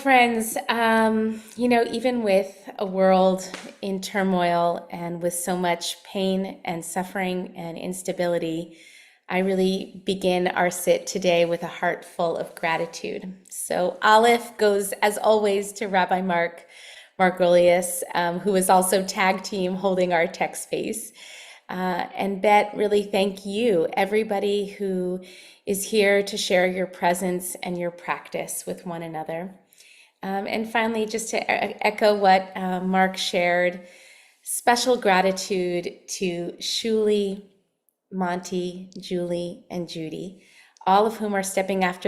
friends, even with a world in turmoil and with so much pain and suffering and instability, I really begin our sit today with a heart full of gratitude. So Aleph goes, as always, to Rabbi Margolius, who is also tag team holding our text space. And Bet, really thank you, everybody who is here to share your presence and your practice with one another. And finally, just to echo what Mark shared, special gratitude to Shuli, Monty, Julie, and Judy, all of whom are stepping off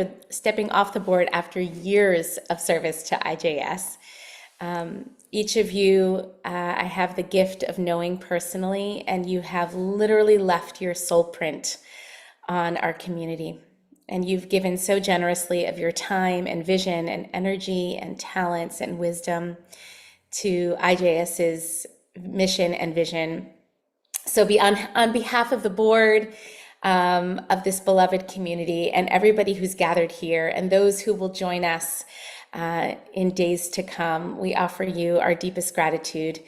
the board after years of service to IJS. Each of you, I have the gift of knowing personally, and you have literally left your soul print on our community. And you've given so generously of your time and vision and energy and talents and wisdom to IJS's mission and vision. So on behalf of the board of this beloved community and everybody who's gathered here and those who will join us in days to come, we offer you our deepest gratitude.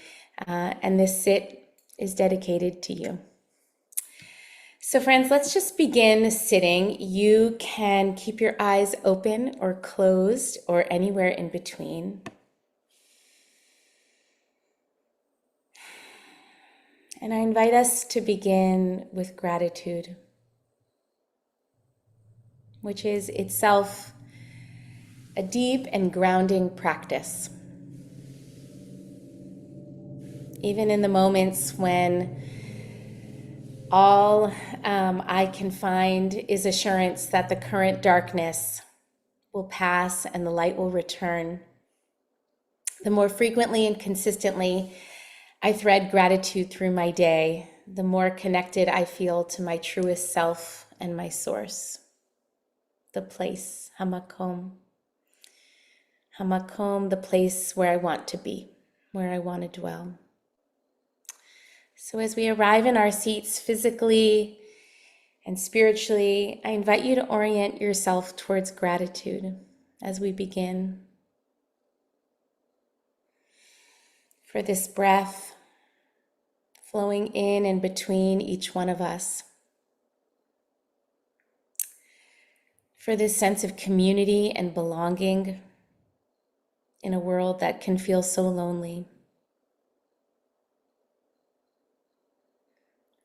And this sit is dedicated to you. So friends, let's just begin sitting. You can keep your eyes open or closed or anywhere in between. And I invite us to begin with gratitude, which is itself a deep and grounding practice. Even in the moments when all I can find is assurance that the current darkness will pass and the light will return, the more frequently and consistently I thread gratitude through my day, the more connected I feel to my truest self and my source, the place, Hamakom. Hamakom, the place where I want to be, where I want to dwell. So as we arrive in our seats physically and spiritually, I invite you to orient yourself towards gratitude as we begin. For this breath flowing in and between each one of us. For this sense of community and belonging in a world that can feel so lonely.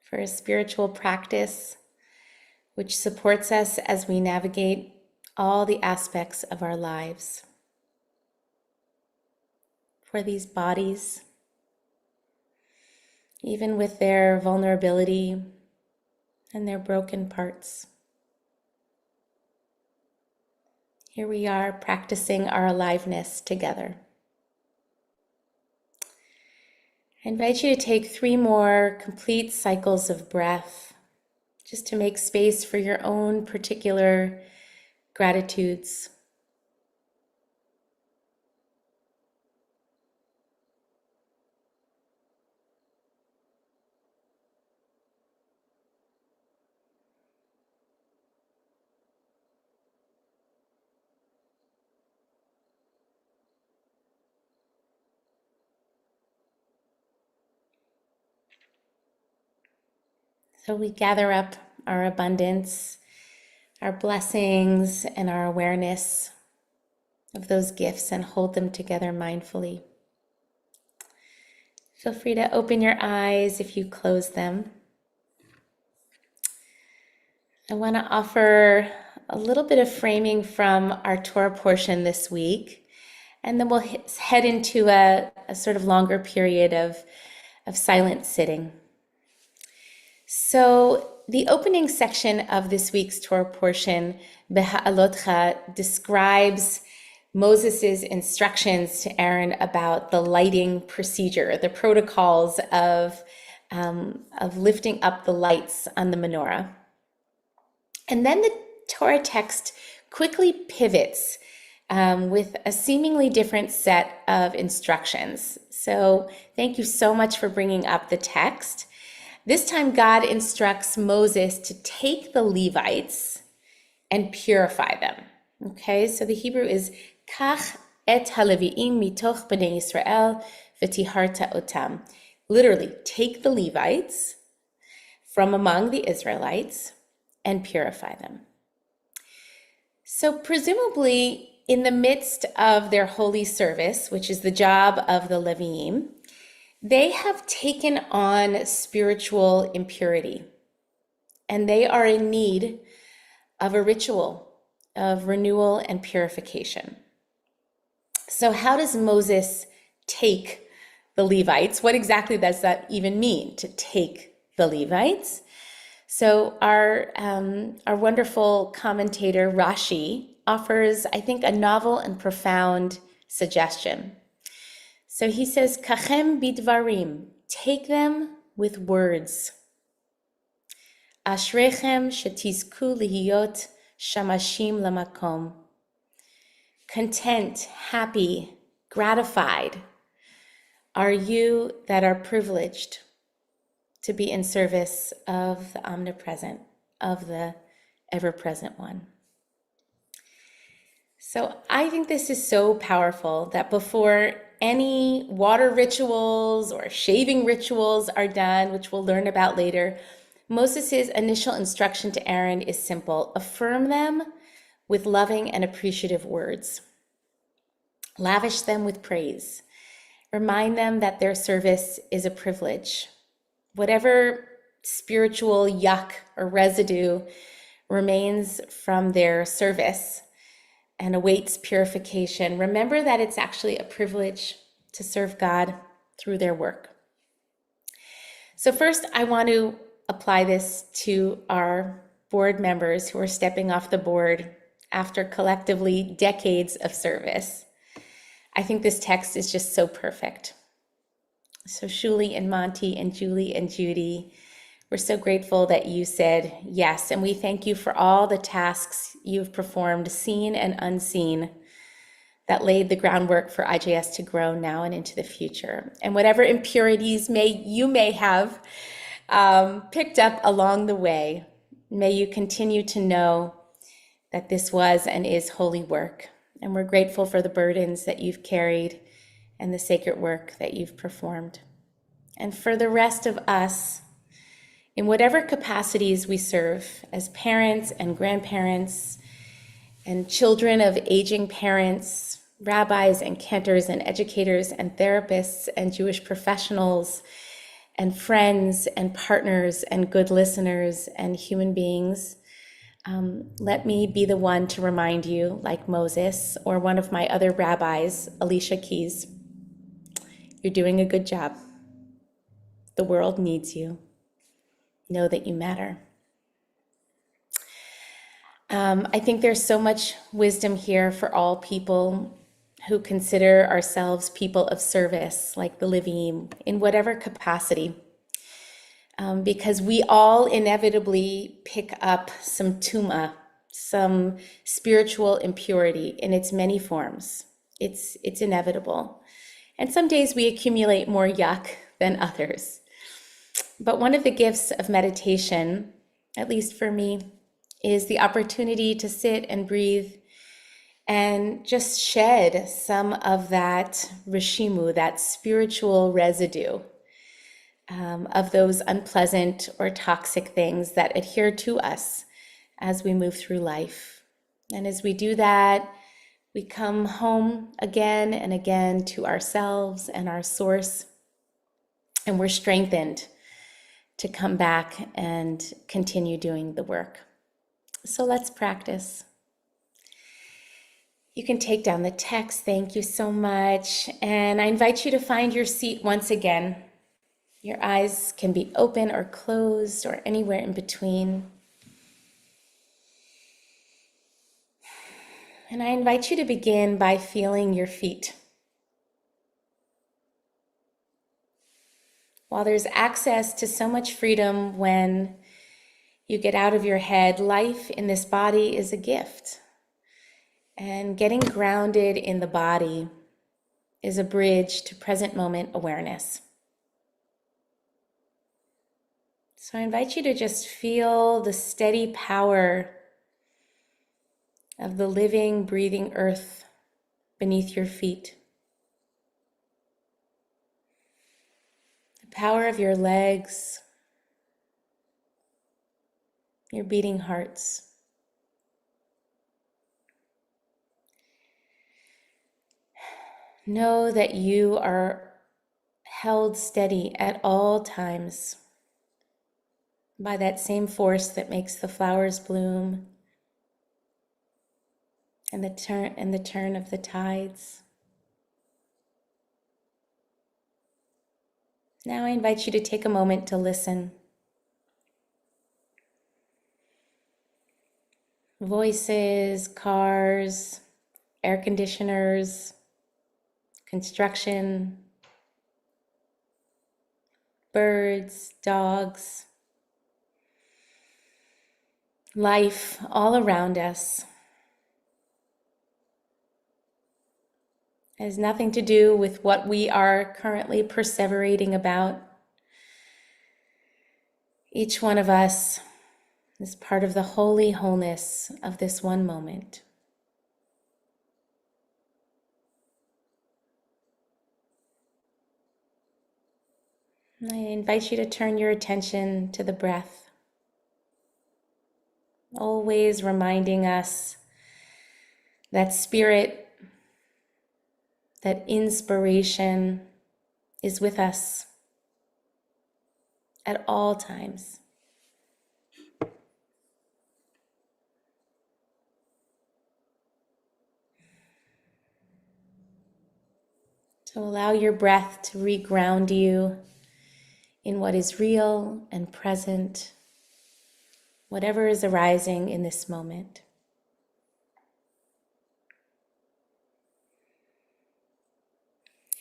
For a spiritual practice which supports us as we navigate all the aspects of our lives. For these bodies, even with their vulnerability and their broken parts. Here we are practicing our aliveness together. I invite you to take 3 more complete cycles of breath, just to make space for your own particular gratitudes. So we gather up our abundance, our blessings, and our awareness of those gifts and hold them together mindfully. Feel free to open your eyes if you close them. I want to offer a little bit of framing from our Torah portion this week, and then we'll head into a sort of longer period of silent sitting. So the opening section of this week's Torah portion, Beha'alotcha, describes Moses' instructions to Aaron about the lighting procedure, the protocols of lifting up the lights on the menorah. And then the Torah text quickly pivots with a seemingly different set of instructions. So thank you so much for bringing up the text. This time God instructs Moses to take the Levites and purify them. Okay, so the Hebrew is kach et haleviim mitoch bnei Israel v'tiharta otam. Literally, take the Levites from among the Israelites and purify them. So presumably, in the midst of their holy service, which is the job of the Leviim, they have taken on spiritual impurity, and they are in need of a ritual of renewal and purification. So how does Moses take the Levites? What exactly does that even mean, to take the Levites? So our wonderful commentator Rashi offers, I think, a novel and profound suggestion. So he says, Kachem bidvarim, take them with words. Ashrechem shetizku lihiyot shamashim lamakom. Content, happy, gratified are you that are privileged to be in service of the omnipresent, of the ever-present one. So I think this is so powerful that before any water rituals or shaving rituals are done, which we'll learn about later, Moses' initial instruction to Aaron is simple: affirm them with loving and appreciative words. Lavish them with praise. Remind them that their service is a privilege. Whatever spiritual yuck or residue remains from their service and awaits purification, remember that it's actually a privilege to serve God through their work. So first, I want to apply this to our board members who are stepping off the board after collectively decades of service. I think this text is just so perfect. So Shuli and Monty and Julie and Judy, we're so grateful that you said yes, and we thank you for all the tasks you've performed, seen and unseen, that laid the groundwork for IJS to grow now and into the future. And whatever impurities you may have picked up along the way, may you continue to know that this was and is holy work. And we're grateful for the burdens that you've carried and the sacred work that you've performed. And for the rest of us, in whatever capacities we serve as parents and grandparents and children of aging parents, rabbis and cantors and educators and therapists and Jewish professionals and friends and partners and good listeners and human beings, let me be the one to remind you, like Moses or one of my other rabbis, Alicia Keys, you're doing a good job. The world needs you. Know that you matter. I think there's so much wisdom here for all people who consider ourselves people of service, like the Levim, in whatever capacity, because we all inevitably pick up some tuma, some spiritual impurity in its many forms. It's inevitable. And some days we accumulate more yuck than others. But one of the gifts of meditation, at least for me, is the opportunity to sit and breathe and just shed some of that rishimu, that spiritual residue of those unpleasant or toxic things that adhere to us as we move through life. And as we do that, we come home again and again to ourselves and our source, and we're strengthened to come back and continue doing the work. So let's practice. You can take down the text. Thank you so much. And I invite you to find your seat once again. Your eyes can be open or closed or anywhere in between. And I invite you to begin by feeling your feet. While there's access to so much freedom when you get out of your head, life in this body is a gift. And getting grounded in the body is a bridge to present moment awareness. So I invite you to just feel the steady power of the living, breathing earth beneath your feet, the power of your legs, your beating hearts. Know that you are held steady at all times by that same force that makes the flowers bloom and the turn of the tides. Now I invite you to take a moment to listen. Voices, cars, air conditioners, construction, birds, dogs, life all around us. It has nothing to do with what we are currently perseverating about. Each one of us is part of the holy wholeness of this one moment. I invite you to turn your attention to the breath, always reminding us that spirit, that inspiration is with us at all times. So allow your breath to reground you in what is real and present, whatever is arising in this moment.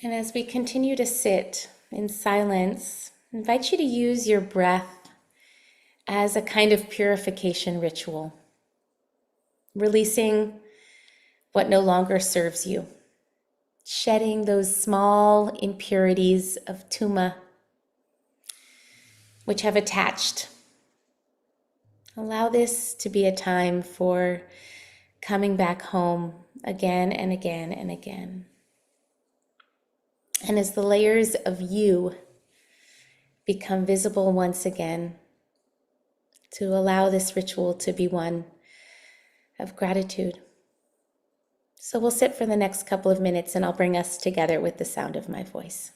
And as we continue to sit in silence, I invite you to use your breath as a kind of purification ritual, releasing what no longer serves you, shedding those small impurities of tuma which have attached. Allow this to be a time for coming back home again and again and again. And as the layers of you become visible once again, to allow this ritual to be one of gratitude. So we'll sit for the next couple of minutes and I'll bring us together with the sound of my voice.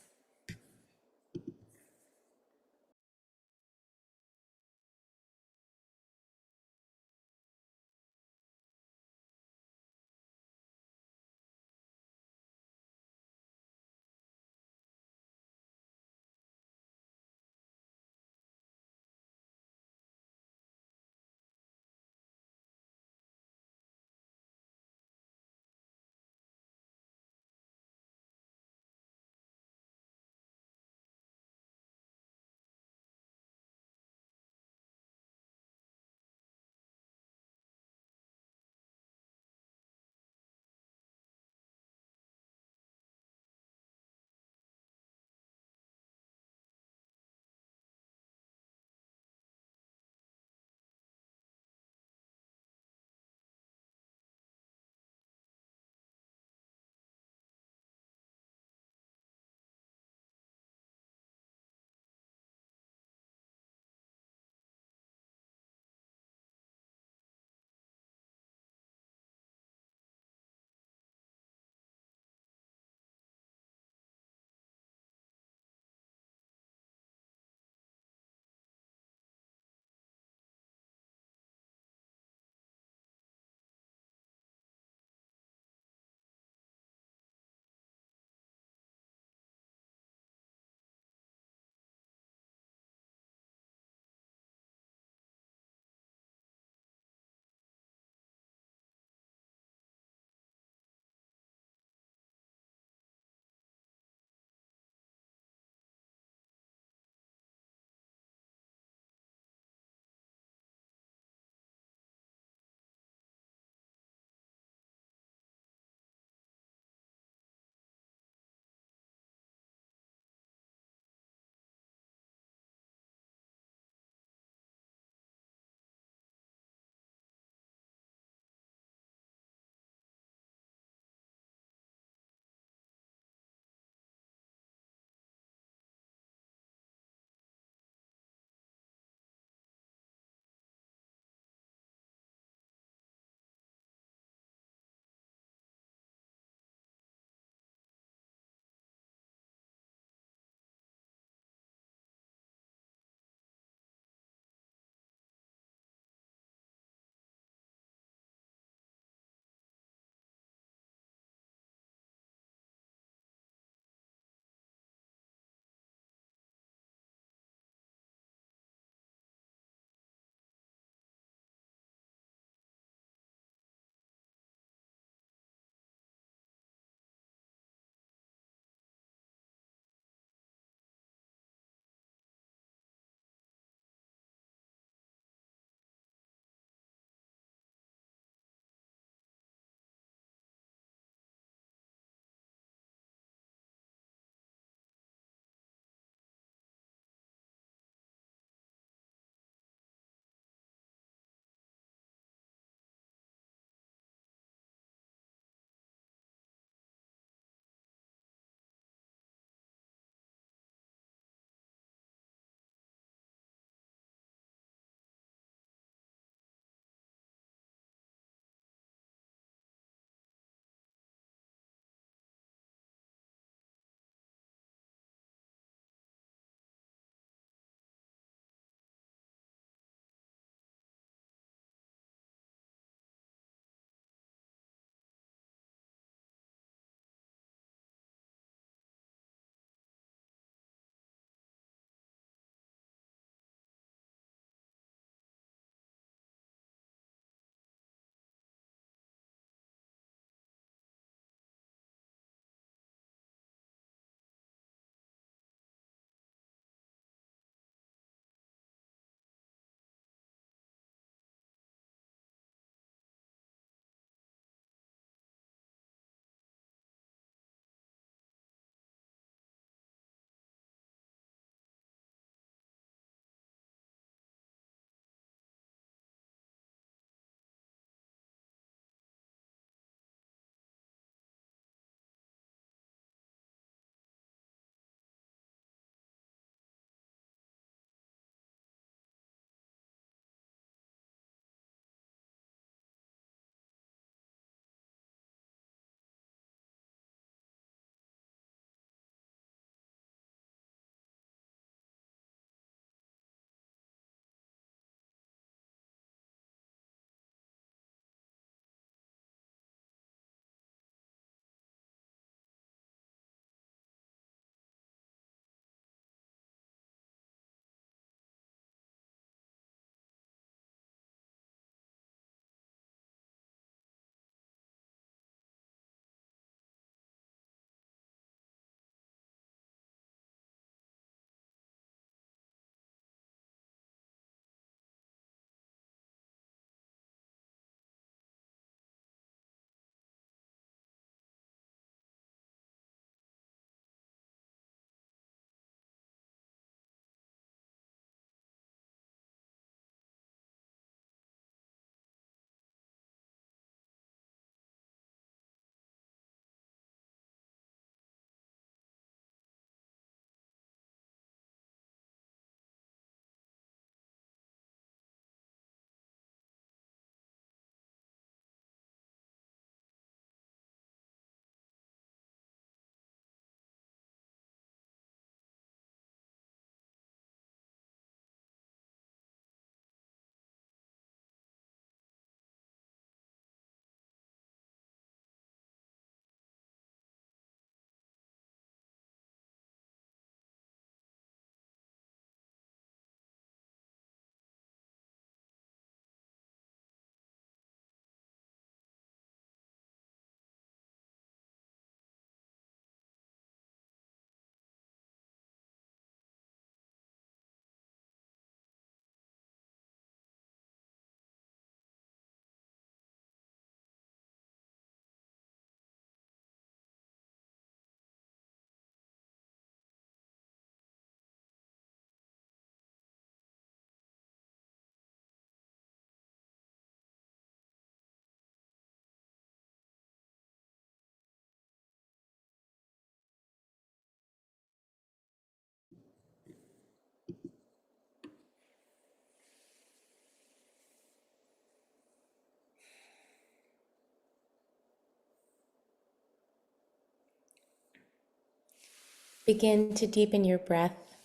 begin to deepen your breath,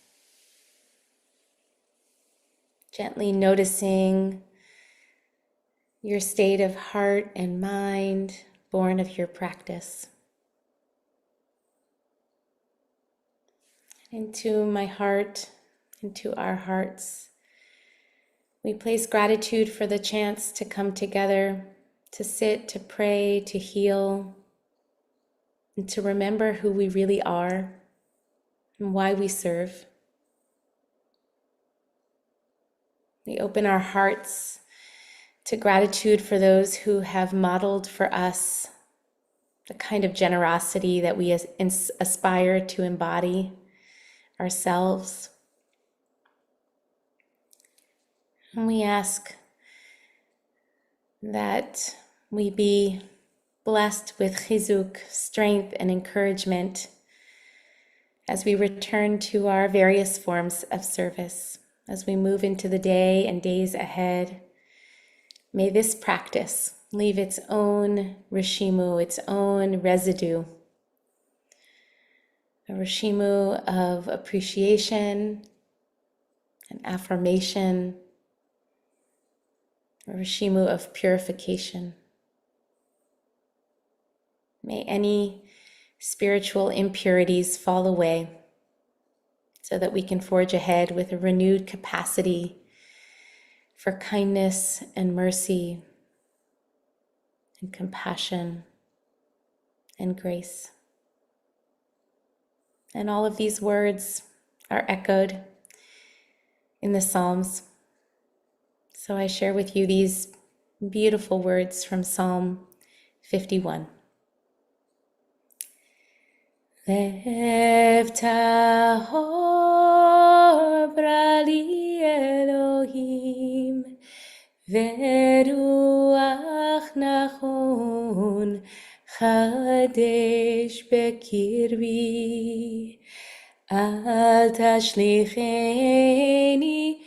gently noticing your state of heart and mind born of your practice. Into my heart, into our hearts, we place gratitude for the chance to come together, to sit, to pray, to heal, and to remember who we really are and why we serve. We open our hearts to gratitude for those who have modeled for us the kind of generosity that we aspire to embody ourselves. And we ask that we be blessed with chizuk, strength and encouragement as we return to our various forms of service. As we move into the day and days ahead, may this practice leave its own rishimu, its own residue, a rishimu of appreciation and affirmation, a rishimu of purification. May any spiritual impurities fall away so that we can forge ahead with a renewed capacity for kindness and mercy and compassion and grace. And all of these words are echoed in the Psalms. So I share with you these beautiful words from Psalm 51. Lev tahor brali Elohim, veruach nachon chadesh bekirbi. Al tashlicheni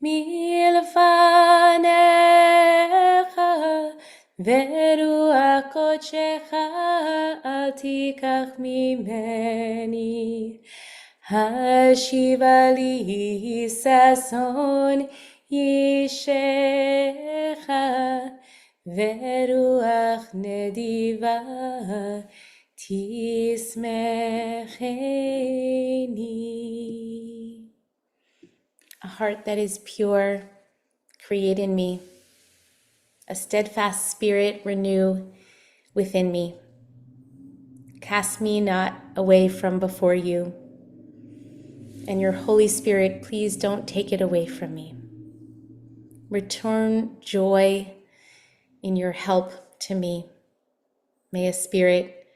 milfanecha, veruach kodshecha al tikach mimeni. Hashiva li sason yishecha, veruach nediva tismecheni. A heart that is pure, create in me. A steadfast spirit, renew within me. Cast me not away from before you. And your Holy Spirit, please don't take it away from me. Return joy in your help to me. May a spirit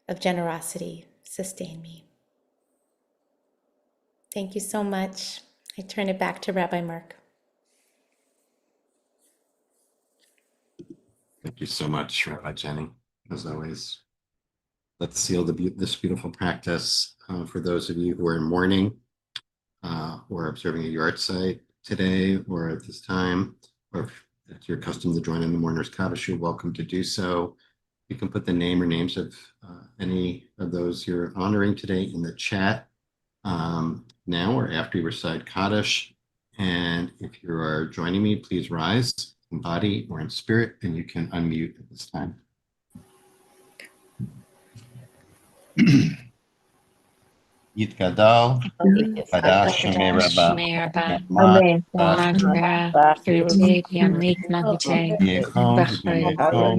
of generosity sustain me. Thank you so much. I turn it back to Rabbi Mark. Thank you so much, Rabbi Jenny, as always. Let's seal this beautiful practice for those of you who are in mourning or observing a yard site today or at this time, or if it's your custom to join in the Mourners Kaddish, you're welcome to do so. You can put the name or names of any of those you're honoring today in the chat now or after you recite Kaddish. And if you are joining me, please rise in body or in spirit, and you can unmute at this time. Yitgadal, Kadash Shemei Rabbah, Amen. Magra, Irte, Yamlik, Nagche, Yechon, Bachar, Yechon,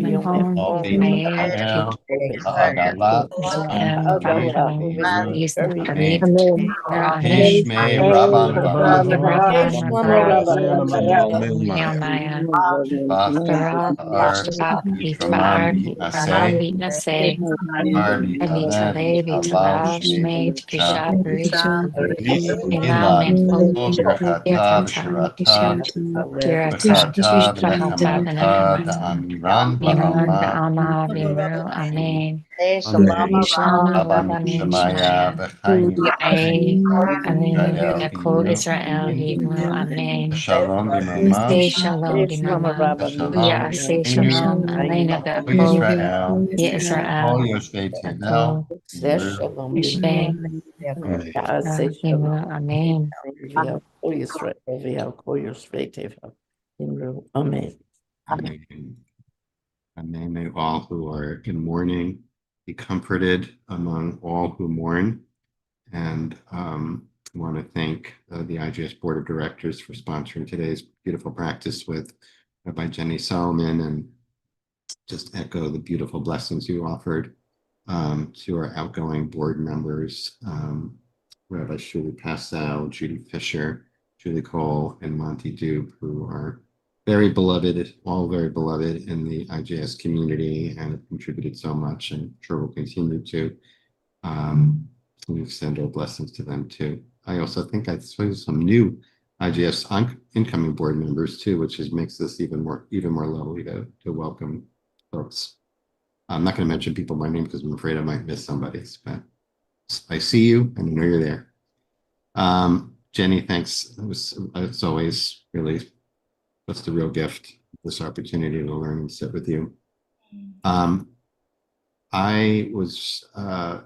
Mahon, Alvin, Mayer, Yael, Ha'adalat, Bachar, Yisna Kalit, Amen. Rahin, Hishmei Rabban Baruch, Rabban, Rabba, Maya, Yelmaya, Bach, Barak, Ar, Yitbar, Yitraman, Baram, Aseh, Bitnase, Arbi Alef, Vitale, Alav, Vitalav, Shmei, Shmeit, Cha, Kishat, Rishon, Ila, Gilad, Menfo, Birchata, Birkata, V'Shirata, Kirata, V'Charta, Shkata, V'Nechamata, Benechamata, Da'amiran, Miman, Ba'alma, Ba'alma, Vimru, Amen. Shalom Rabbanim Amen. Amen. Yaakov Israel Himnu Amen. Say Shalom Bimama. Ya say Shalom Aleinu Yaakov. Ya Israel Yaakov Ishvei Himnu Amen. Amen. And may all who are in mourning be comforted among all who mourn. And I want to thank the IGS Board of Directors for sponsoring today's beautiful practice with Rabbi Jenny Solomon, and just echo the beautiful blessings you offered to our outgoing board members, Rabbi Shuli Passau, Judy Fisher, Julie Cole, and Monty Dube, who are very beloved, all very beloved in the IJS community and have contributed so much, and I'm sure will continue to. We extend our blessings to them too. I also think I saw some new IJS incoming board members too, which makes this even more lovely to welcome folks. I'm not going to mention people by name because I'm afraid I might miss somebody, but I see you and I know you're there. Jenny, thanks. It's always really, that's the real gift, this opportunity to learn and sit with you. I was, I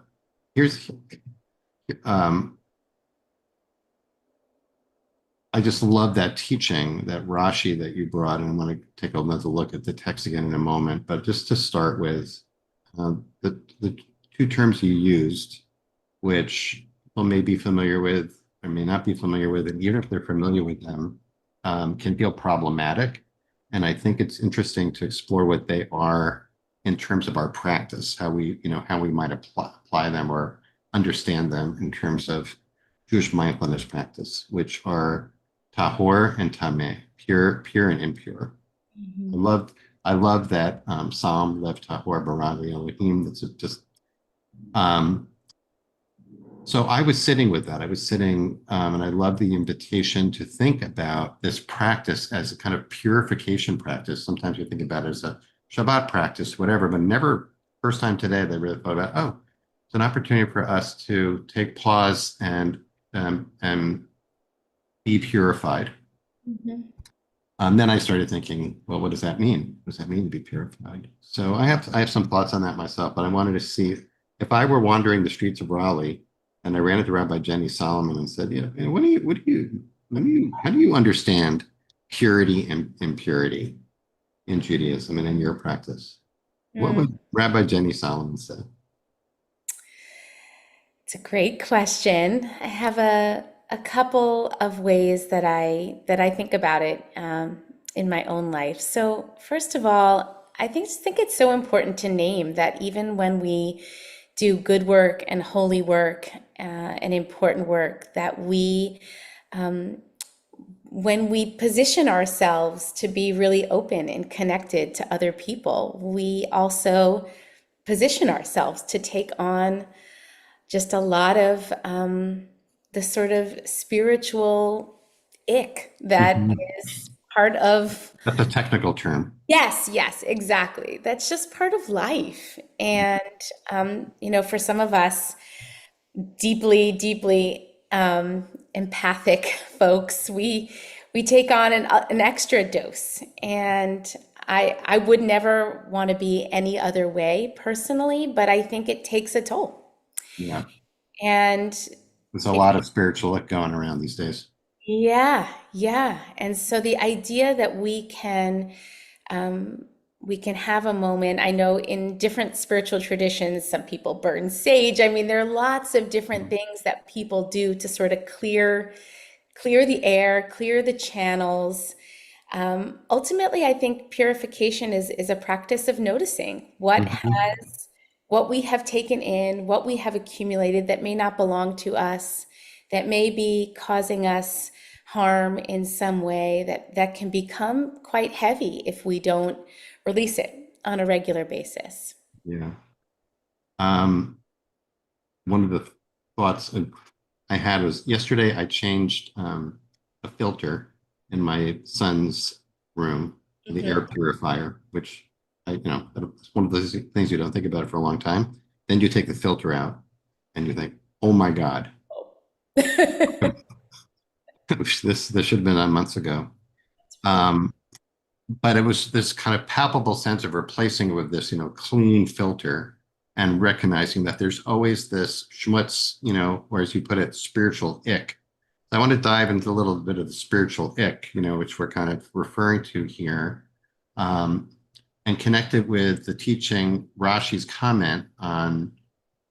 just love that teaching, that Rashi that you brought, and I want to take another look at the text again in a moment. But just to start with, the two terms you used, which people may be familiar with or may not be familiar with, and even if they're familiar with them, can feel problematic. And I think it's interesting to explore what they are in terms of our practice, how we might apply them or understand them in terms of Jewish mindfulness practice, which are tahor and tameh, pure and impure. Mm-hmm. I love that Psalm, Lev tahor barani Elohim. That's just. So I was sitting with that. And I love the invitation to think about this practice as a kind of purification practice. Sometimes we think about it as a Shabbat practice, whatever, but never, first time today, they really thought about, oh, it's an opportunity for us to take pause and be purified. Mm-hmm. Then I started thinking, well, what does that mean? What does that mean to be purified? So I have some thoughts on that myself, but I wanted to see if I were wandering the streets of Raleigh and I ran into Rabbi Jenny Solomon and said, yeah, how do you understand purity and impurity in Judaism and in your practice? What would Rabbi Jenny Solomon say? It's a great question. I have a couple of ways that I think about it in my own life. So first of all, I think it's so important to name that even when we do good work and holy work and important work, that when we position ourselves to be really open and connected to other people, we also position ourselves to take on just a lot of the sort of spiritual ick that is part of. That's a technical term. Yes, exactly. That's just part of life. And, for some of us, deeply empathic folks, we take on an extra dose. And I would never want to be any other way personally, but I think it takes a toll. Yeah. And there's a lot of spiritual ick going around these days. Yeah. And so the idea that we can have a moment. I know in different spiritual traditions, some people burn sage. I mean, there are lots of different things that people do to sort of clear the air, clear the channels. Ultimately, I think purification is a practice of noticing what we have taken in, what we have accumulated that may not belong to us, that may be causing us harm in some way, that can become quite heavy if we don't release it on a regular basis. Yeah. One of the thoughts I had was yesterday I changed a filter in my son's room, the air purifier, which it's one of those things you don't think about it for a long time. Then you take the filter out and you think, oh my God, this should have been done months ago. Um, but it was this kind of palpable sense of replacing it with this, clean filter and recognizing that there's always this schmutz, or as you put it, spiritual ick. I want to dive into a little bit of the spiritual ick, which we're kind of referring to here, and connect it with the teaching, Rashi's comment on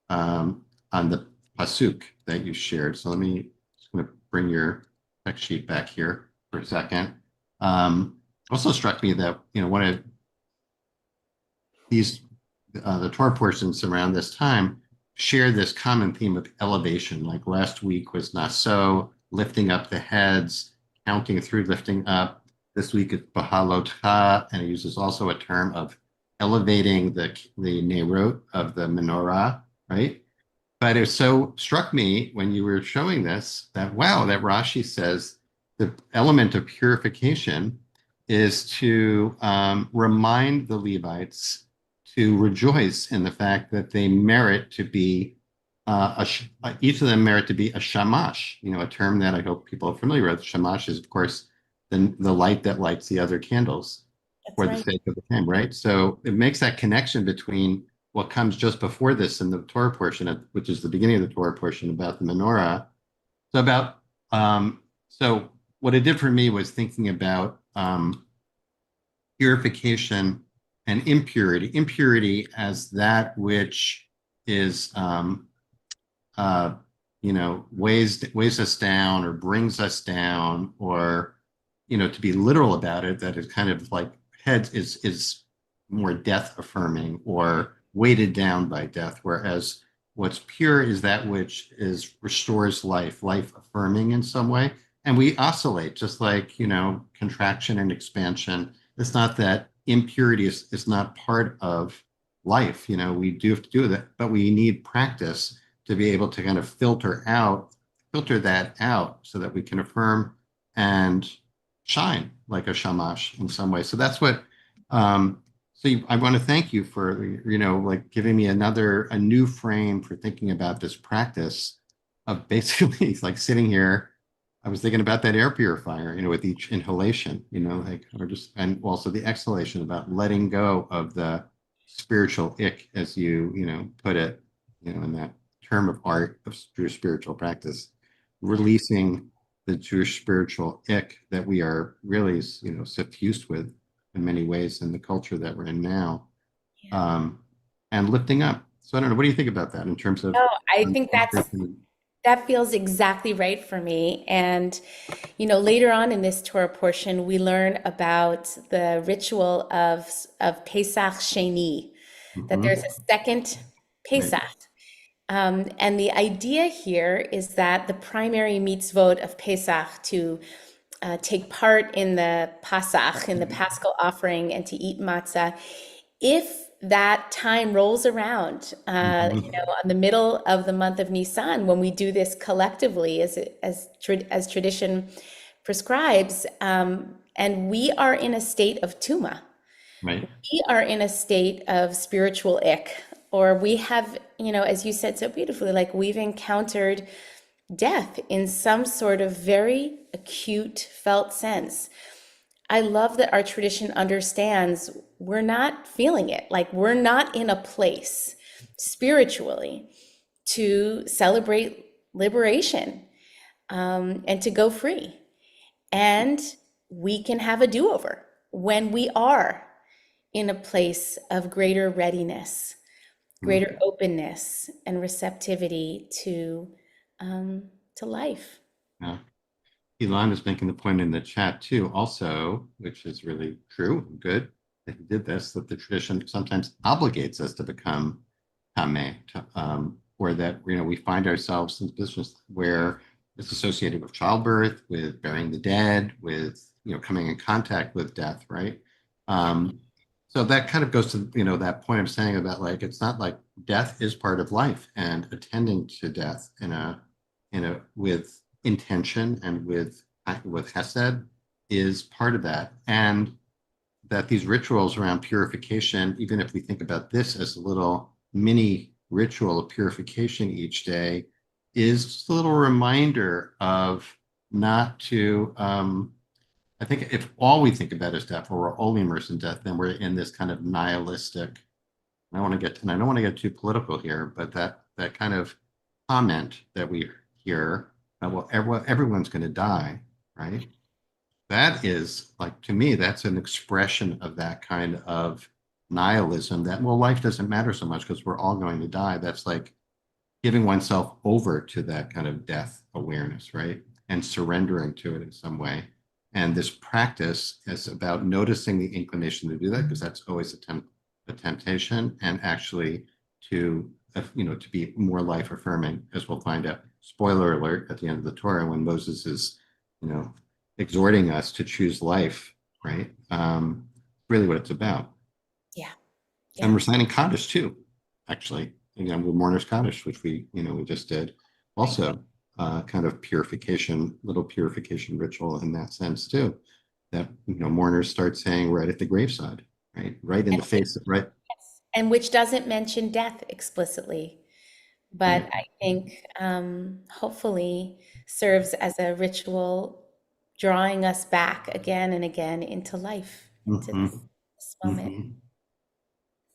the pasuk that you shared. So just going to bring your text sheet back here for a second. Also struck me that, one of these, the Torah portions around this time share this common theme of elevation. Like last week was naso, lifting up the heads, counting through, lifting up. This week is bahalotcha, and it uses also a term of elevating the nerot of the menorah, right? But it so struck me when you were showing this that, wow, that Rashi says the element of purification is to remind the Levites to rejoice in the fact that they merit to be, each of them merit to be a shamash, a term that I hope people are familiar with. Shamash is, of course, the light that lights the other candles for the sake of the flame, right? So it makes that connection between what comes just before this in the Torah portion, which is the beginning of the Torah portion about the menorah. So what it did for me was thinking about purification and impurity. Impurity as that which is, weighs us down or brings us down, or, to be literal about it, that is kind of like heads is more death affirming or weighted down by death, whereas what's pure is that which restores life affirming in some way. And we oscillate, just like, contraction and expansion. It's not that impurity is not part of life. We do have to do that, but we need practice to be able to kind of filter that out so that we can affirm and shine like a shamash in some way. So that's what, I want to thank you for, like giving me a new frame for thinking about this practice of basically like sitting here. I was thinking about that air purifier, with each inhalation, and also the exhalation, about letting go of the spiritual ick, as you put it, in that term of art of Jewish spiritual practice, releasing the Jewish spiritual ick that we are really, suffused with in many ways in the culture that we're in now, and lifting up. So I don't know, what do you think about that in terms of? No, I think that feels exactly right for me. And, later on in this Torah portion, we learn about the ritual of Pesach Sheni, that there's a second Pesach. Right. And the idea here is that the primary mitzvot of Pesach, to take part in the Pasach, in the Paschal offering, and to eat matzah, if that time rolls around, on the middle of the month of Nisan, when we do this collectively as tradition prescribes, and we are in a state of tuma, Right. we are in a state of spiritual ick, or we have, as you said so beautifully, like we've encountered death in some sort of very acute felt sense. I love that our tradition understands we're not feeling it. Like we're not in a place spiritually to celebrate liberation, and to go free. And we can have a do-over when we are in a place of greater readiness, greater openness and receptivity to life. Yeah. Elon is making the point in the chat too, also, which is really true, good that he did this, that the tradition sometimes obligates us to become tameh, or that, we find ourselves in business where it's associated with childbirth, with burying the dead, with, coming in contact with death, right? So that kind of goes to, that point I'm saying about, like, it's not like death is part of life, and attending to death with intention and with chesed is part of that. And that these rituals around purification, even if we think about this as a little mini ritual of purification each day, is just a little reminder of not to, I think if all we think about is death, or we're only immersed in death, then we're in this kind of nihilistic, I don't want to get too political here, but that kind of comment that we hear, well, everyone's going to die, right? That is like, to me, that's an expression of that kind of nihilism that, well, life doesn't matter so much because we're all going to die. That's like giving oneself over to that kind of death awareness, right? And surrendering to it in some way. And this practice is about noticing the inclination to do that, because that's always a temptation, and actually to, to be more life affirming, as we'll find out. Spoiler alert, at the end of the Torah, when Moses is, exhorting us to choose life, right? Really what it's about. Yeah. And we're signing Kaddish too, actually. Again, with Mourner's Kaddish, which we just did. Also, kind of little purification ritual in that sense too. That, mourners start saying right at the graveside, right? Right in the face, right? And which doesn't mention death explicitly, but Right. I think hopefully serves as a ritual drawing us back again and again into life, into this moment.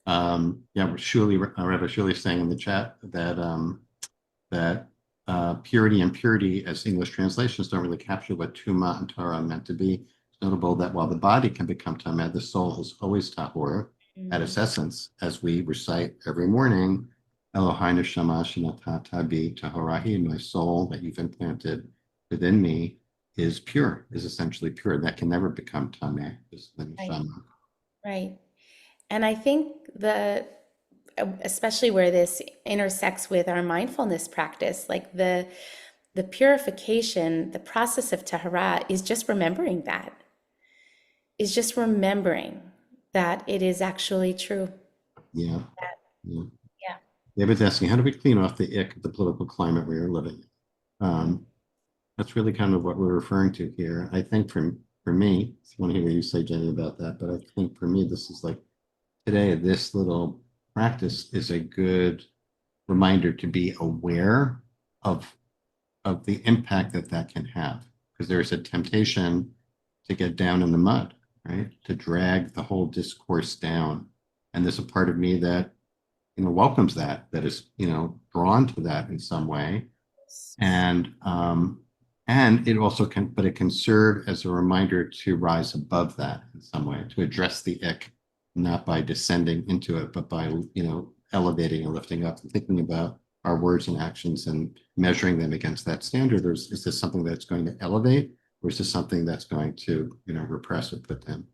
Yeah, Rabbi Shuli is saying in the chat that purity and purity as English translations don't really capture what Tuma and Torah are meant to be. It's notable that while the body can become Tameh, the soul is always Tahor at its essence, as we recite every morning, Elohai Neshama Shenatata Bi Tahorahi, my soul that you've implanted within me is pure, is essentially pure. That can never become Tameh, is the Neshama. Right. And I think especially where this intersects with our mindfulness practice, like the purification, the process of tahara is just remembering that it is actually true. Yeah. Yeah. Yeah. David's asking, how do we clean off the ick of the political climate we are living in? That's really kind of what we're referring to here. I think for me, I want to hear what you say, Jenny, about that, but I think for me, this is like today, this little practice is a good reminder to be aware of the impact that can have, because there's a temptation to get down in the mud, right? To drag the whole discourse down. And there's a part of me that, welcomes that is, drawn to that in some way. And it also but it can serve as a reminder to rise above that in some way, to address the ick, not by descending into it, but by, elevating and lifting up and thinking about our words and actions and measuring them against that standard. Or is this something that's going to elevate, or is this something that's going to, repress or put them?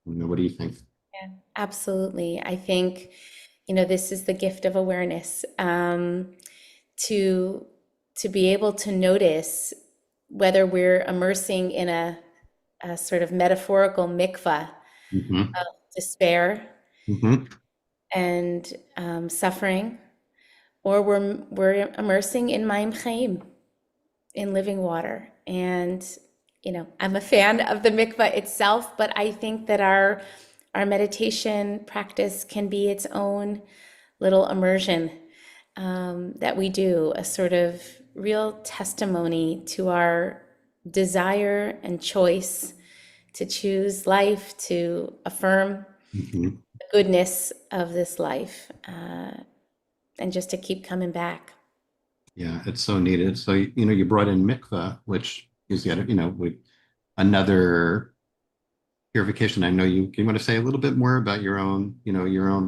What do you think? Yeah, absolutely. I think, this is the gift of awareness, to be able to notice whether we're immersing in a sort of metaphorical mikvah of despair and suffering, or we're immersing in Maim Chaim, in living water. And I'm a fan of the mikvah itself, but I think that our meditation practice can be its own little immersion that we do, a sort of real testimony to our desire and choice to choose life, to affirm the goodness of this life, and just to keep coming back. Yeah, it's so needed. So, you brought in mikvah, which is yet, with another purification. I know you want to say a little bit more about your own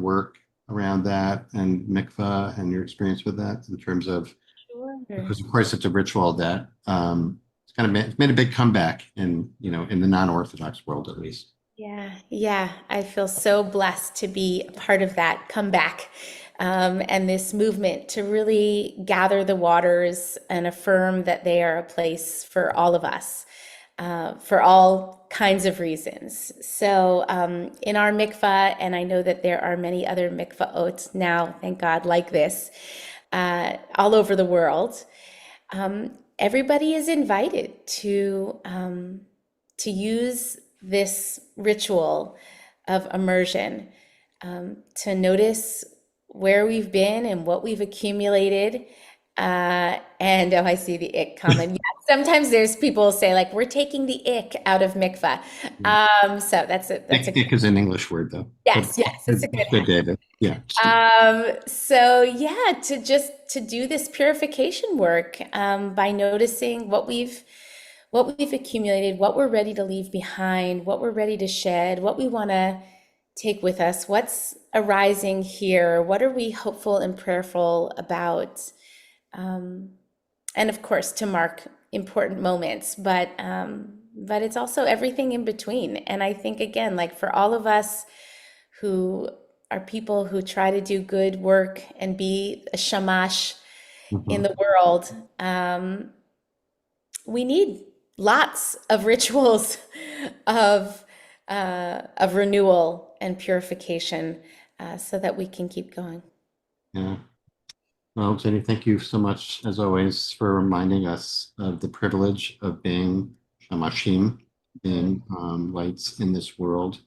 work around that and mikvah and your experience with that in terms of, because of course it's a ritual that it's made a big comeback in the non-Orthodox world, at least. Yeah. I feel so blessed to be a part of that comeback, and this movement to really gather the waters and affirm that they are a place for all of us, for all kinds of reasons. So in our mikvah, and I know that there are many other mikvahot now, thank God, like this, all over the world, everybody is invited to use this ritual of immersion, to notice where we've been and what we've accumulated. And oh, I see the ick comment. Yeah, sometimes there's people say like, we're taking the ick out of mikvah. So that's a Ick is an English word though. yes, it's a good Good data. Yeah. So yeah, to do this purification work, by noticing what we've accumulated, what we're ready to leave behind, what we're ready to shed, what we want to take with us, what's arising here, what are we hopeful and prayerful about, and of course to mark important moments, but it's also everything in between. And I think again, like for all of us who are people who try to do good work and be a shamash in the world, we need lots of rituals of renewal and purification, so that we can keep going. Yeah. Well, Jenny, thank you so much, as always, for reminding us of the privilege of being shamashim, being lights in this world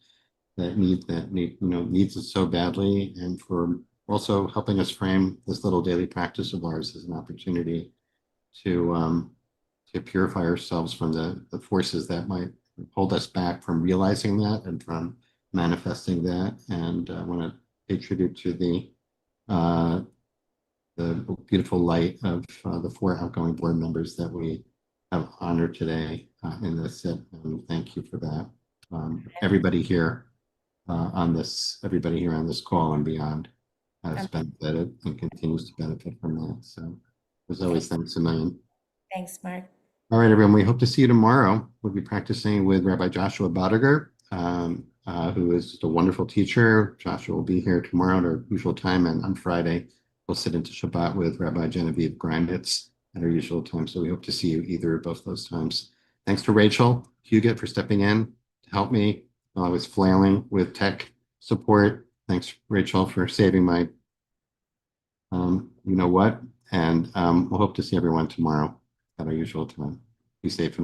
that needs it so badly, and for also helping us frame this little daily practice of ours as an opportunity to purify ourselves from the forces that might hold us back from realizing that and from manifesting that. And I want to pay tribute to the beautiful light of the 4 outgoing board members that we have honored today in this set. And thank you for that. Everybody here on this call and beyond has benefited and continues to benefit from that. So as always, thanks a million. Thanks, Mark. All right, everyone. We hope to see you tomorrow. We'll be practicing with Rabbi Joshua Bodiger, who is just a wonderful teacher. Joshua will be here tomorrow at our usual time, and on Friday, we'll sit into Shabbat with Rabbi Genevieve Grinditz at our usual time. So we hope to see you either or both those times. Thanks to Rachel Huguet for stepping in to help me while I was flailing with tech support. Thanks, Rachel, for saving my you know what. And we'll hope to see everyone tomorrow at our usual time. Be safe and